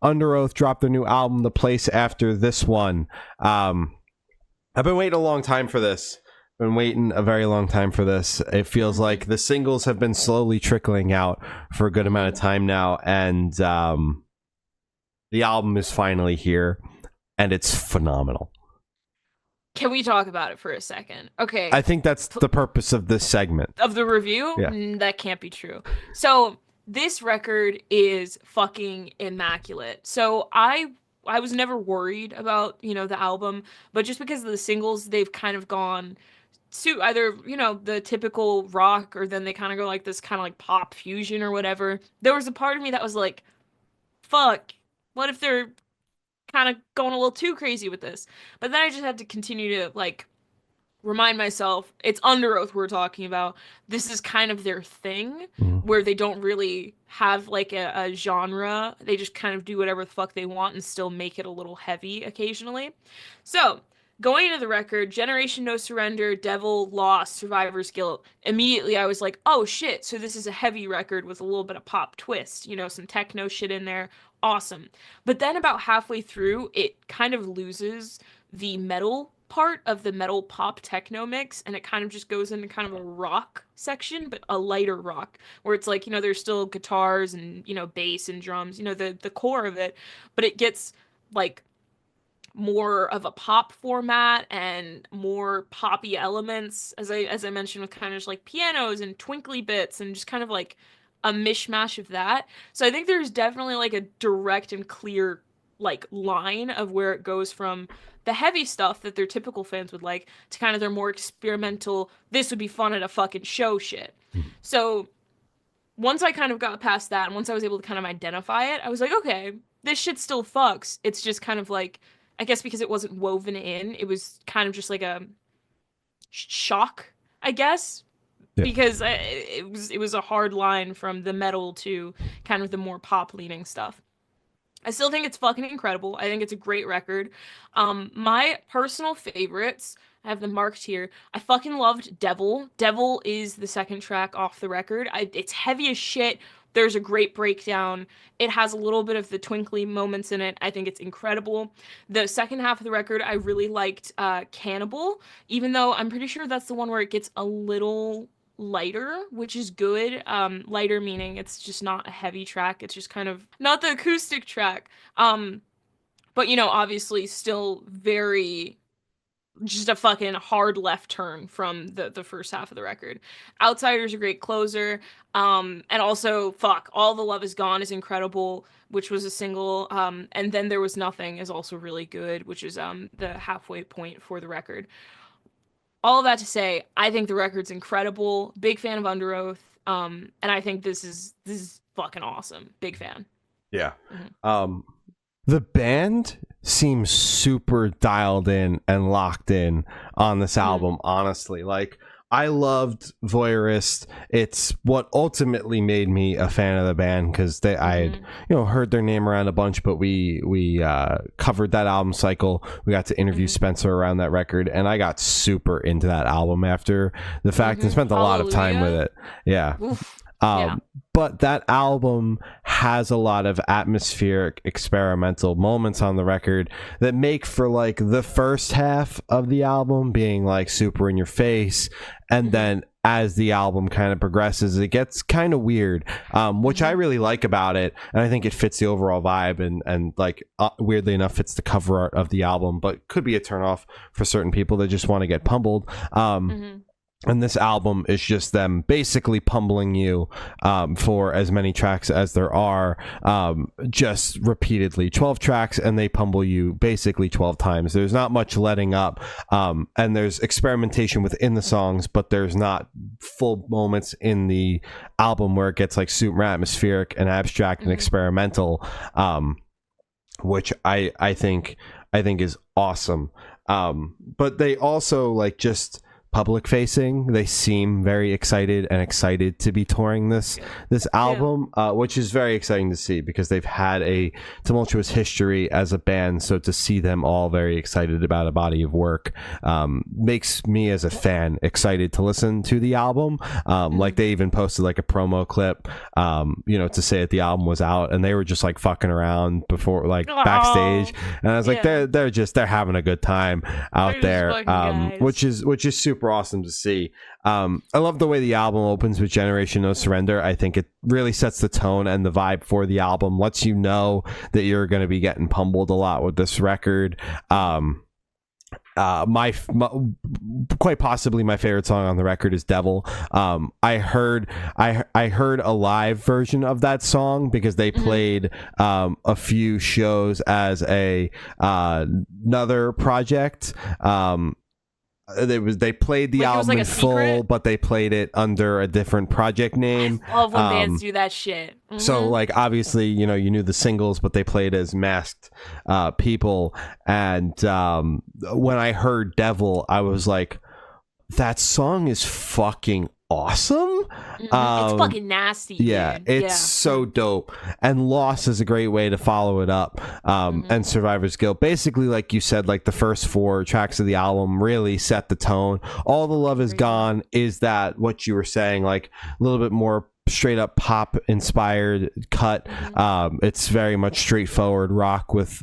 Underoath dropped their new album, The Place After This One. I've been waiting a long time for this. Been waiting a very long time for this. It feels like the singles have been slowly trickling out for a good amount of time now, and the album is finally here, and it's phenomenal. Can we talk about it for a second? I Okay. think that's the purpose of this segment. Of the review? Yeah. That can't be true. So, this record is fucking immaculate. So, I was never worried about, the album, but just because of the singles, they've kind of gone to either, the typical rock, or then they kind of go like this kind of like pop fusion or whatever. There was a part of me that was like, fuck, what if they're kind of going a little too crazy with this? But then I just had to continue to like remind myself it's Underoath we're talking about. This is kind of their thing, Mhm. where they don't really have like a genre. They just kind of do whatever the fuck they want and still make it a little heavy occasionally. So, going into the record, Generation No Surrender, Devil, Lost, Survivor's Guilt, immediately I was like, oh shit, so this is a heavy record with a little bit of pop twist, some techno shit in there. Awesome. But then about halfway through, it kind of loses the metal part of the metal pop techno mix, and it kind of just goes into kind of a rock section, but a lighter rock, where it's like, there's still guitars and, bass and drums, the core of it, but it gets like more of a pop format and more poppy elements, as I mentioned, with kind of just like pianos and twinkly bits and just kind of like a mishmash of that. So I think there's definitely like a direct and clear like line of where it goes from the heavy stuff that their typical fans would like to kind of their more experimental, this would be fun at a fucking show shit. So once I kind of got past that, and once I was able to kind of identify it, I was like, okay, this shit still fucks. It's just kind of like, I guess because it wasn't woven in, it was kind of just like a shock, I guess, Yeah. because it was a hard line from the metal to kind of the more pop leaning stuff. I still think it's fucking incredible. I think it's a great record. My personal favorites, I have them marked here. I fucking loved Devil. Devil is the second track off the record. It's heavy as shit. There's a great breakdown. It has a little bit of the twinkly moments in it. I think it's incredible. The second half of the record, I really liked Cannibal, even though I'm pretty sure that's the one where it gets a little lighter, which is good. Lighter meaning it's just not a heavy track. It's just kind of not the acoustic track. But obviously still very just a fucking hard left turn from the first half of the record. Outsider's a great closer. And also fuck, All the Love Is Gone is incredible, which was a single. And Then There Was Nothing is also really good, which is the halfway point for the record. All of that to say, I think the record's incredible. Big fan of Underoath. And I think this is fucking awesome. Big fan. Yeah. Mhm. The band seems super dialed in and locked in on this Mhm. album, honestly. Like, I loved Voyeurist. It's what ultimately made me a fan of the band, because I had Mhm. heard their name around a bunch, but we covered that album cycle. We got to interview Mhm. Spencer around that record, and I got super into that album after the fact, and Mhm. spent a lot of time with Hallelujah. it. Yeah. Oof. Yeah. Um, but that album has a lot of atmospheric experimental moments on the record that make for like the first half of the album being like super in your face, and Mhm. then as the album kind of progresses, it gets kind of weird, which I Mhm. really like about it, and I think it fits the overall vibe, and like weirdly enough fits the cover art of the album, but could be a turnoff for certain people that just want to get pummeled. Mhm. And this album is just them basically pummeling you for as many tracks as there are, just repeatedly. 12 tracks, and they pummel you basically 12 times. There's not much letting up, and there's experimentation within the songs, but there's not full moments in the album where it gets like super atmospheric and abstract and Mhm. experimental, which I think is awesome. But they also like just public facing. They seem very excited to be touring this album, which is very exciting to see because they've had a tumultuous history as a band. So to see them all very excited about a body of work makes me as a fan excited to listen to the album. Like they even posted like a promo clip, to say that the album was out, and they were just like fucking around before, like backstage, and I was like, they're having a good time out there, which is super awesome to see. I love the way the album opens with Generation No Surrender. I think it really sets the tone and the vibe for the album, lets you know that you're going to be getting pummeled a lot with this record. My quite possibly my favorite song on the record is Devil. I heard a live version of that song because they played a few shows as another project. They played the album like in full, secret? But they played it under a different project name. I love when bands do that shit. So like obviously you knew the singles, but they played as masked people. And when I heard Devil, I was like, that song is fucking awesome. It's fucking nasty. Yeah, dude. It's so dope. And Loss is a great way to follow it up. And Survivor's Guilt, basically, like you said, like the first 4 tracks of the album really set the tone. All the Love Is Gone is that what you were saying, like a little bit more straight up pop inspired cut. It's very much straightforward rock with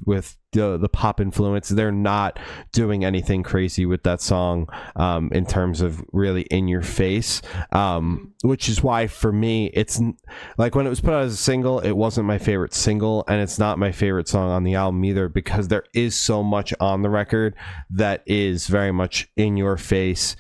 the pop influence. They're not doing anything crazy with that song in terms of really in your face, which is why for me it's like when it was put out as a single, it wasn't my favorite single, and it's not my favorite song on the album either, because there is so much on the record that is very much in your face,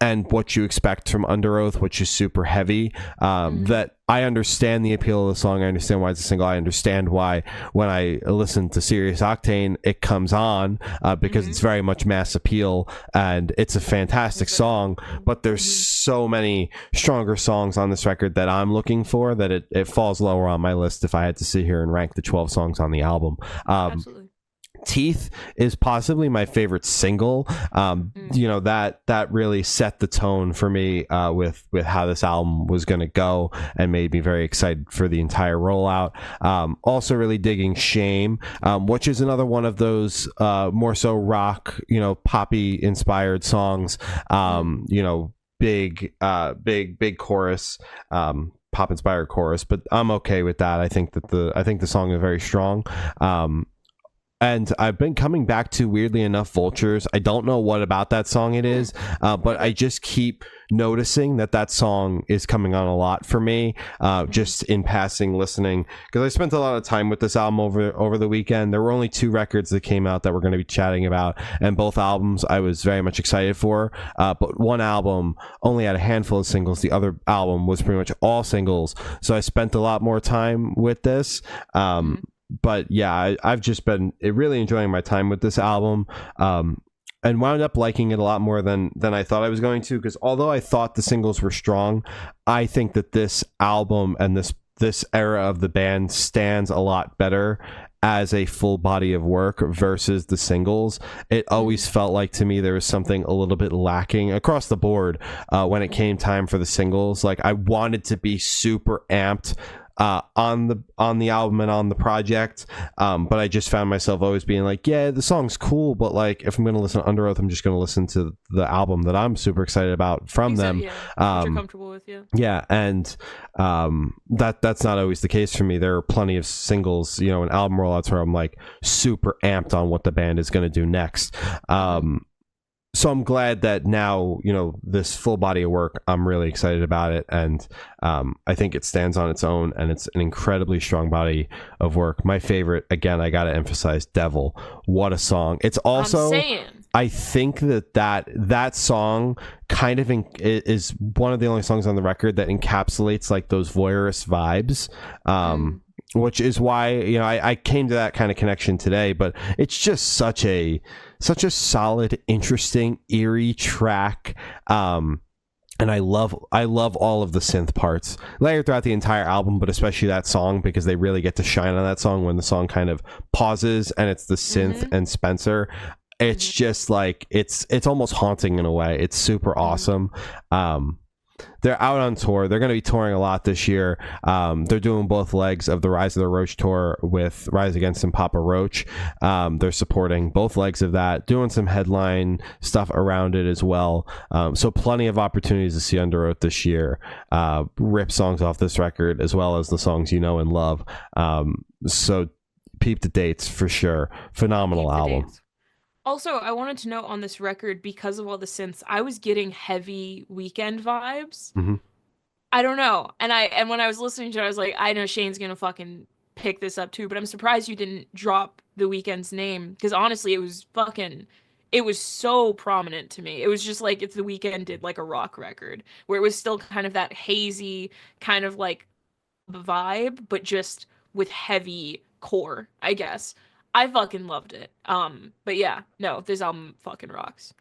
and what you expect from Underoath, which is super heavy. That I understand the appeal of the song. I understand why it's a single. I understand why when I listen to Serious Octane, it comes on because it's very much mass appeal, and it's a fantastic song. But there's so many stronger songs on this record that I'm looking for that it falls lower on my list if I had to sit here and rank the 12 songs on the album. Absolutely. Teeth is possibly my favorite single. That really set the tone for me with how this album was going to go, and made me very excited for the entire rollout. Also really digging Shame, which is another one of those more so rock, poppy inspired songs. Big chorus, pop inspired chorus, but I'm okay with that. I think the song is very strong. And I've been coming back to, weirdly enough, Vultures. I don't know what about that song it is, but I just keep noticing that song is coming on a lot for me, just in passing listening, because I spent a lot of time with this album over the weekend. There were only 2 records that came out that we're going to be chatting about, and both albums I was very much excited for, but one album only had a handful of singles. The other album was pretty much all singles, so I spent a lot more time with this. But yeah, I've just been really enjoying my time with this album, and wound up liking it a lot more than I thought I was going to, because although I thought the singles were strong, I think that this album and this era of the band stands a lot better as a full body of work versus the singles. It always felt like to me there was something a little bit lacking across the board when it came time for the singles. Like I wanted to be super amped on the album and on the project, but I just found myself always being like, yeah, the song's cool, but like if I'm gonna listen to Underoath, I'm just gonna listen to the album that I'm super excited about from them. What you're comfortable with. And that's not always the case for me. There are plenty of singles, and album rollouts where I'm like super amped on what the band is gonna do next. So I'm glad that now, this full body of work, I'm really excited about it. And I think it stands on its own, and it's an incredibly strong body of work. My favorite, again, I got to emphasize, Devil. What a song. It's also, I think that song kind of is one of the only songs on the record that encapsulates like those voyeurist vibes. Which is why, I came to that kind of connection today, but it's just such a solid, interesting, eerie track. And I love all of the synth parts layered throughout the entire album, but especially that song, because they really get to shine on that song when the song kind of pauses and it's the synth and Spencer. it's Hmm. just like it's almost haunting in a way. It's super Hmm. awesome. um they're out on tour. They're going to be touring a lot this year. They're doing both legs of the Rise of the Roach tour with Rise Against and Papa Roach. They're supporting both legs of that, doing some headline stuff around it as well. So plenty of opportunities to see Underoath this year. Rip songs off this record as well as the songs you know and love. So peep the dates for sure. Phenomenal Keep the album. dates. Also, I wanted to note on this record, because of all the synths, I was getting heavy Weekend vibes. Hmm. I don't know. And when I was listening to it, I was like, I know Shane's gonna fucking pick this up too, but I'm surprised you didn't drop the Weeknd's name because honestly, it was so prominent to me. It was just like if the Weeknd did like a rock record where it was still kind of that hazy kind of like vibe, but just with heavy core, I guess. I fucking loved it. But yeah, no, this album fucking rocks.